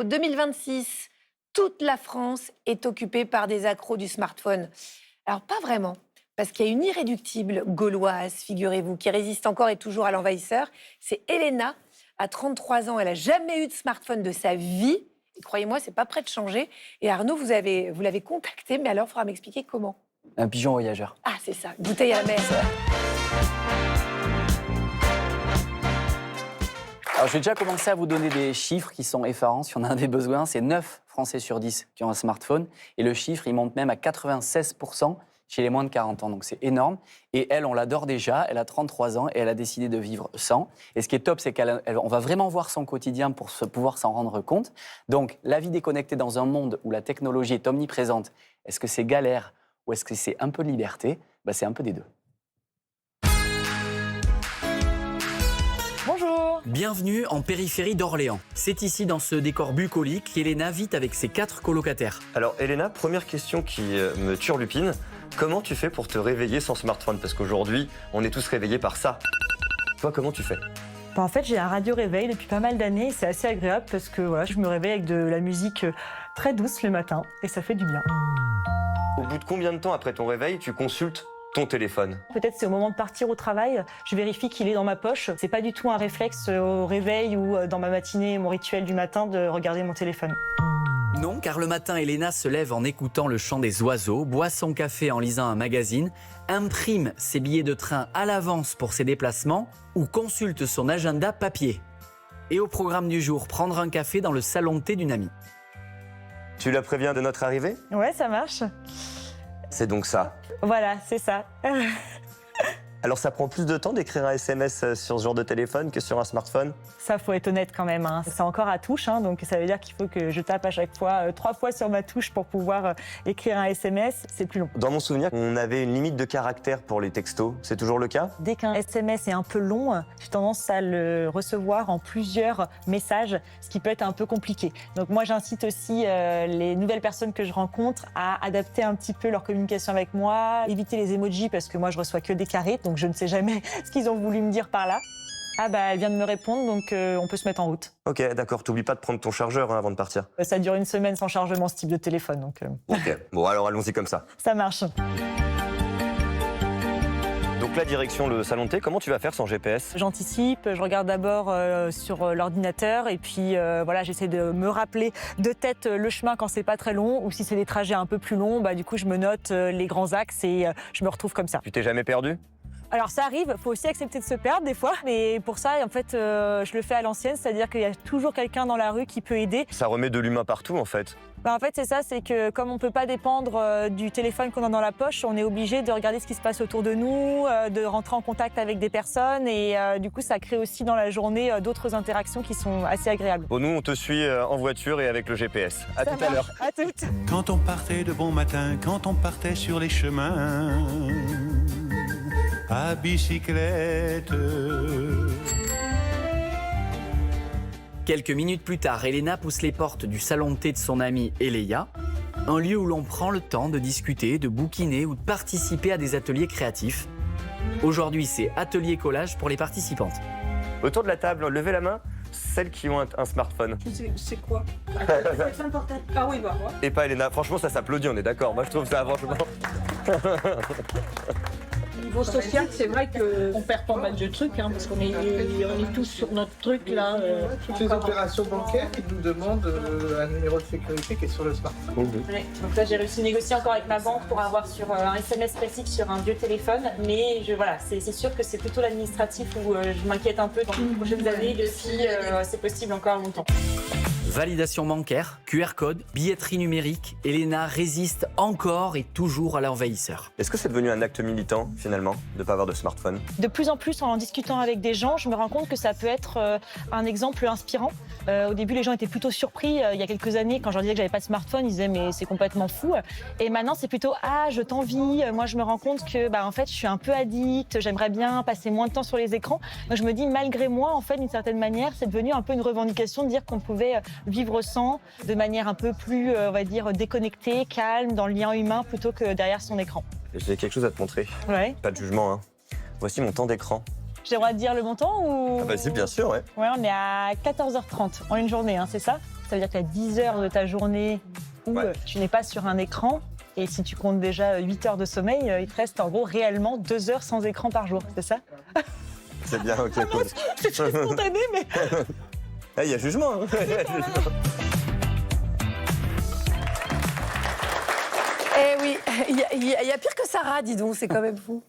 En 2026, toute la France est occupée par des accros du smartphone. Alors, pas vraiment, parce qu'il y a une irréductible gauloise, figurez-vous, qui résiste encore et toujours à l'envahisseur. C'est Elena, à 33 ans. Elle n'a jamais eu de smartphone de sa vie. Et croyez-moi, c'est pas prêt de changer. Et Arnaud, vous l'avez contacté, mais alors, il faudra m'expliquer comment. Un pigeon voyageur. Ah, c'est ça, bouteille à la mer. Alors, je vais déjà commencer à vous donner des chiffres qui sont effarants. Si on en avait besoin, c'est 9 Français sur 10 qui ont un smartphone. Et le chiffre, il monte même à 96% chez les moins de 40 ans. Donc, c'est énorme. Et elle, on l'adore déjà. Elle a 33 ans et elle a décidé de vivre sans. Et ce qui est top, c'est qu'on va vraiment voir son quotidien pour pouvoir s'en rendre compte. Donc, la vie déconnectée dans un monde où la technologie est omniprésente, est-ce que c'est galère ou est-ce que c'est un peu de liberté? C'est un peu des deux. Bonjour. Bienvenue en périphérie d'Orléans. C'est ici, dans ce décor bucolique, qu'Elena vit avec ses 4 colocataires. Alors Elena, première question qui me turlupine. Comment tu fais pour te réveiller sans smartphone? Parce qu'aujourd'hui, on est tous réveillés par ça. Toi, comment tu fais? En fait, j'ai un radio réveil depuis pas mal d'années et c'est assez agréable parce que voilà, je me réveille avec de la musique très douce le matin et ça fait du bien. Au bout de combien de temps après ton réveil, tu consultes ton téléphone? Peut-être c'est au moment de partir au travail, je vérifie qu'il est dans ma poche. C'est pas du tout un réflexe au réveil ou dans ma matinée, mon rituel du matin de regarder mon téléphone. Non, car le matin, Elena se lève en écoutant le chant des oiseaux, boit son café en lisant un magazine, imprime ses billets de train à l'avance pour ses déplacements ou consulte son agenda papier. Et au programme du jour, prendre un café dans le salon de thé d'une amie. Tu la préviens de notre arrivée? Ouais, ça marche. C'est donc ça. Voilà, c'est ça. Alors ça prend plus de temps d'écrire un SMS sur ce genre de téléphone que sur un smartphone? Ça, faut être honnête quand même. C'est encore à touche, donc ça veut dire qu'il faut que je tape à chaque fois 3 fois sur ma touche pour pouvoir écrire un SMS. C'est plus long. Dans mon souvenir, on avait une limite de caractères pour les textos. C'est toujours le cas? Dès qu'un SMS est un peu long, j'ai tendance à le recevoir en plusieurs messages, ce qui peut être un peu compliqué. Donc moi, j'incite aussi les nouvelles personnes que je rencontre à adapter un petit peu leur communication avec moi, éviter les emojis parce que moi, je reçois que des carrés, donc je ne sais jamais ce qu'ils ont voulu me dire par là. Ah elle vient de me répondre, donc on peut se mettre en route. Ok, d'accord. T'oublies pas de prendre ton chargeur avant de partir. Ça dure une semaine sans chargement, ce type de téléphone, donc Ok, bon alors allons-y comme ça. ça marche. Donc là, direction le salon de thé, comment tu vas faire sans GPS? J'anticipe, je regarde d'abord sur l'ordinateur et puis voilà, j'essaie de me rappeler de tête le chemin quand c'est pas très long ou si c'est des trajets un peu plus longs, du coup je me note les grands axes et je me retrouve comme ça. Tu t'es jamais perdu? Alors ça arrive, il faut aussi accepter de se perdre des fois, mais pour ça en fait je le fais à l'ancienne, c'est-à-dire qu'il y a toujours quelqu'un dans la rue qui peut aider. Ça remet de l'humain partout en fait. En fait c'est ça, c'est que comme on peut pas dépendre du téléphone qu'on a dans la poche, on est obligé de regarder ce qui se passe autour de nous, de rentrer en contact avec des personnes et du coup ça crée aussi dans la journée d'autres interactions qui sont assez agréables. Bon, nous on te suit en voiture et avec le GPS. À Ça tout à marche. l'heure. À toutes. Quand on partait de bon matin, quand on partait sur les chemins, à bicyclette. Quelques minutes plus tard, Elena pousse les portes du salon de thé de son amie Eléa, un lieu où l'on prend le temps de discuter, de bouquiner ou de participer à des ateliers créatifs. Aujourd'hui, c'est atelier collage pour les participantes. Autour de la table, levez la main, celles qui ont un smartphone. C'est quoi? Ah oui, Et pas Elena. Franchement, ça s'applaudit, on est d'accord. Moi, je trouve ça franchement. Niveau social, c'est vrai qu'on perd pas mal de trucs, parce qu'on est tous sur notre truc là. Toutes les opérations bancaires, ils nous demandent un numéro de sécurité qui est sur le smartphone. Ouais, donc là j'ai réussi à négocier encore avec ma banque pour avoir sur un SMS classique sur un vieux téléphone, mais voilà, c'est sûr que c'est plutôt l'administratif où je m'inquiète un peu dans les prochaines années de si c'est possible encore longtemps. Validation bancaire, QR code, billetterie numérique, Elena résiste encore et toujours à l'envahisseur. Est-ce que c'est devenu un acte militant, finalement, de ne pas avoir de smartphone? De plus en plus, en discutant avec des gens, je me rends compte que ça peut être un exemple inspirant. Au début, les gens étaient plutôt surpris. Il y a quelques années, quand je leur disais que j'avais pas de smartphone, ils disaient mais c'est complètement fou. Et maintenant, c'est plutôt je t'envie. Moi, je me rends compte que en fait, je suis un peu addict. J'aimerais bien passer moins de temps sur les écrans. Donc, je me dis malgré moi, en fait, d'une certaine manière, c'est devenu un peu une revendication de dire qu'on pouvait vivre sans, de manière un peu plus, on va dire, déconnectée, calme, dans le lien humain, plutôt que derrière son écran. J'ai quelque chose à te montrer. Ouais. Pas de jugement, hein. Voici mon temps d'écran. J'ai le droit de dire le montant ou... Ah bah si, bien sûr, ouais. Ouais, on est à 14h30 en une journée, c'est ça? ça veut dire qu'il y a 10 heures de ta journée où tu n'es pas sur un écran. Et si tu comptes déjà 8 heures de sommeil, il te reste en gros réellement 2 heures sans écran par jour, c'est ça? C'est bien, ok, cool. C'est très spontané, mais... Il y a jugement. Hein. Eh oui, il y a pire que Sarah, dis donc, c'est quand même fou.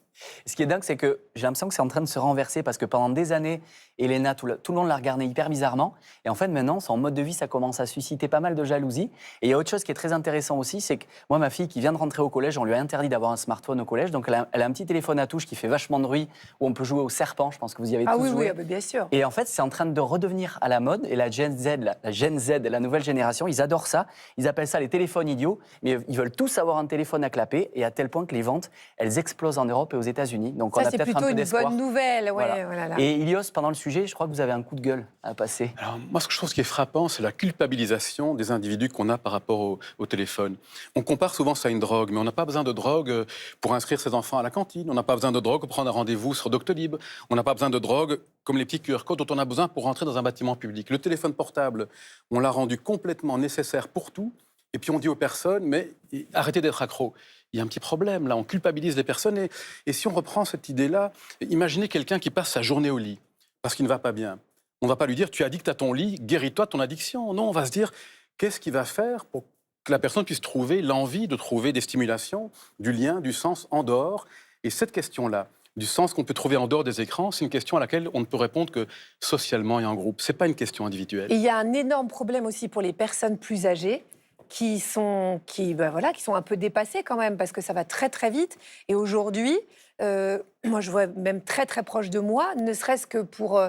Ce qui est dingue, c'est que j'ai l'impression que c'est en train de se renverser parce que pendant des années, Elena, tout le monde l'a regardée hyper bizarrement. Et en fait, maintenant, son mode de vie, ça commence à susciter pas mal de jalousie. Et il y a autre chose qui est très intéressant aussi, c'est que moi, ma fille qui vient de rentrer au collège, on lui a interdit d'avoir un smartphone au collège. Donc, elle a un petit téléphone à touche qui fait vachement de bruit, où on peut jouer au serpent. Je pense que vous y avez tous joué. Oui, bien sûr. Et en fait, c'est en train de redevenir à la mode. Et la Gen Z, la nouvelle génération, ils adorent ça. Ils appellent ça les téléphones idiots. Mais ils veulent tous avoir un téléphone à clapper. Et à tel point que les ventes, elles explosent en Europe et aux États-Unis. Donc, on Ça, a c'est peut-être un plutôt peu une d'espoir. bonne nouvelle. Ouais, Voilà. voilà, là. Et Ilios, pendant le sujet, je crois que vous avez un coup de gueule à passer. Alors, moi, ce que je trouve qui est frappant, c'est la culpabilisation des individus qu'on a par rapport au téléphone. On compare souvent ça à une drogue, mais on n'a pas besoin de drogue pour inscrire ses enfants à la cantine. On n'a pas besoin de drogue pour prendre un rendez-vous sur Doctolib. On n'a pas besoin de drogue comme les petits QR codes dont on a besoin pour rentrer dans un bâtiment public. Le téléphone portable, on l'a rendu complètement nécessaire pour tout. Et puis on dit aux personnes, mais arrêtez d'être accro. Il y a un petit problème, là, on culpabilise les personnes. Et si on reprend cette idée-là, imaginez quelqu'un qui passe sa journée au lit parce qu'il ne va pas bien. On ne va pas lui dire, tu es addict à ton lit, guéris-toi de ton addiction. Non, on va se dire, qu'est-ce qu'il va faire pour que la personne puisse trouver l'envie de trouver des stimulations, du lien, du sens en dehors. Et cette question-là, du sens qu'on peut trouver en dehors des écrans, c'est une question à laquelle on ne peut répondre que socialement et en groupe. Ce n'est pas une question individuelle. Et il y a un énorme problème aussi pour les personnes plus âgées qui sont un peu dépassées quand même, parce que ça va très très vite. Et aujourd'hui, moi je vois même très très proche de moi, ne serait-ce que pour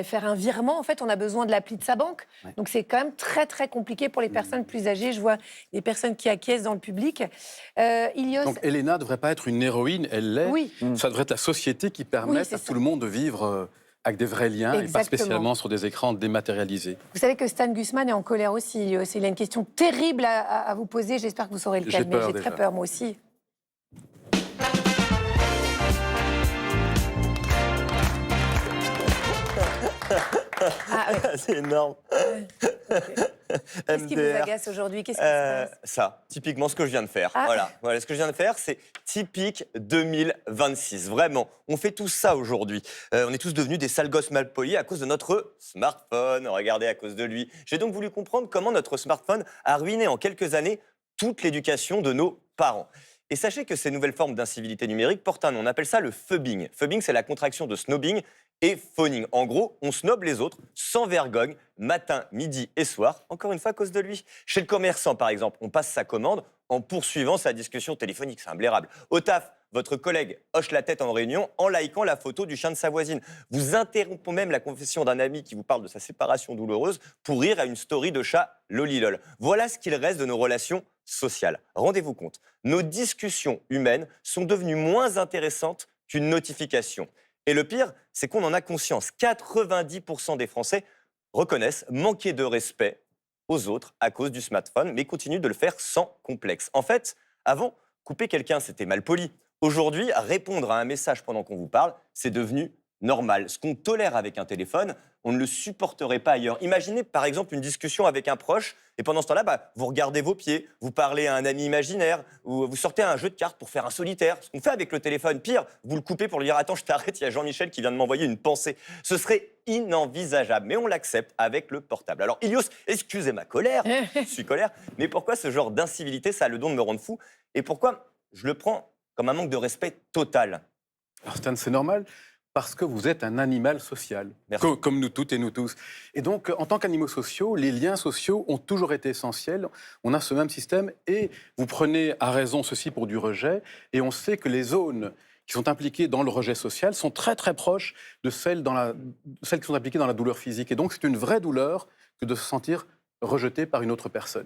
faire un virement, en fait, on a besoin de l'appli de sa banque. Ouais. Donc c'est quand même très très compliqué pour les personnes plus âgées. Je vois des personnes qui acquiescent dans le public. Ilios... Donc Elena ne devrait pas être une héroïne, elle l'est. Oui. Ça devrait être la société qui permette c'est à ça. tout le monde de vivre avec des vrais liens et pas Exactement. spécialement sur des écrans dématérialisés. Vous savez que Stan Gusman est en colère aussi, Ilios. Il a une question terrible à vous poser. J'espère que vous saurez le J'ai calmer. peur J'ai déjà. très peur, moi aussi. Ah, ouais. C'est énorme. Qu'est-ce qui vous MDR. agace aujourd'hui? Qu'est-ce qui se passe? Ça, typiquement ce que je viens de faire. Ah. Voilà, ce que je viens de faire, c'est typique 2026. Vraiment, on fait tout ça aujourd'hui. On est tous devenus des sales gosses mal polis à cause de notre smartphone. Regardez, à cause de lui. J'ai donc voulu comprendre comment notre smartphone a ruiné en quelques années toute l'éducation de nos parents. Et sachez que ces nouvelles formes d'incivilité numérique portent un nom. On appelle ça le phubbing. Phubbing, c'est la contraction de snobbing et phoning. En gros, on snobe les autres sans vergogne, matin, midi et soir, encore une fois à cause de lui. Chez le commerçant, par exemple, on passe sa commande en poursuivant sa discussion téléphonique. C'est imblairable. Au taf, votre collègue hoche la tête en réunion en likant la photo du chien de sa voisine. Vous interrompez même la confession d'un ami qui vous parle de sa séparation douloureuse pour rire à une story de chat lolilol. Voilà ce qu'il reste de nos relations sociales. Rendez-vous compte, nos discussions humaines sont devenues moins intéressantes qu'une notification. Et le pire, c'est qu'on en a conscience. 90% des Français reconnaissent manquer de respect aux autres à cause du smartphone, mais continuent de le faire sans complexe. En fait, avant, couper quelqu'un, c'était mal poli. Aujourd'hui, répondre à un message pendant qu'on vous parle, c'est devenu normal. Ce qu'on tolère avec un téléphone, on ne le supporterait pas ailleurs. Imaginez par exemple une discussion avec un proche et pendant ce temps-là, vous regardez vos pieds, vous parlez à un ami imaginaire ou vous sortez un jeu de cartes pour faire un solitaire. Ce qu'on fait avec le téléphone, pire, vous le coupez pour lui dire « Attends, je t'arrête, il y a Jean-Michel qui vient de m'envoyer une pensée ». Ce serait inenvisageable, mais on l'accepte avec le portable. Alors Ilios, excusez ma colère, je suis colère, mais pourquoi ce genre d'incivilité, ça a le don de me rendre fou? Et pourquoi je le prends comme un manque de respect total? Alors Stan, c'est normal. Parce que vous êtes un animal social, comme nous toutes et nous tous. Et donc, en tant qu'animaux sociaux, les liens sociaux ont toujours été essentiels. On a ce même système et vous prenez à raison ceci pour du rejet. Et on sait que les zones qui sont impliquées dans le rejet social sont très très proches de celles qui sont impliquées dans la douleur physique. Et donc, c'est une vraie douleur que de se sentir rejeté par une autre personne.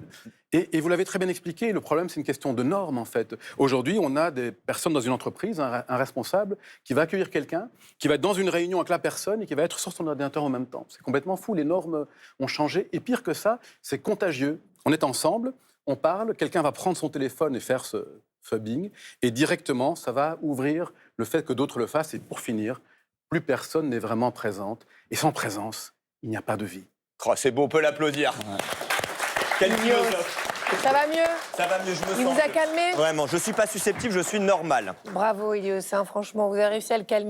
Et vous l'avez très bien expliqué, le problème, c'est une question de normes, en fait. Aujourd'hui, on a des personnes dans une entreprise, un responsable, qui va accueillir quelqu'un, qui va être dans une réunion avec la personne et qui va être sur son ordinateur en même temps. C'est complètement fou, les normes ont changé. Et pire que ça, c'est contagieux. On est ensemble, on parle, quelqu'un va prendre son téléphone et faire ce phubbing, et directement, ça va ouvrir le fait que d'autres le fassent. Et pour finir, plus personne n'est vraiment présente. Et sans présence, il n'y a pas de vie. Oh, c'est beau, on peut l'applaudir. Ouais. Quel Ilios. philosophe. Ça va mieux? Ça va mieux, je me Il sens. vous a calmé? Vraiment, je suis pas susceptible, je suis normal. Bravo, Ilios. Hein, franchement, vous avez réussi à le calmer.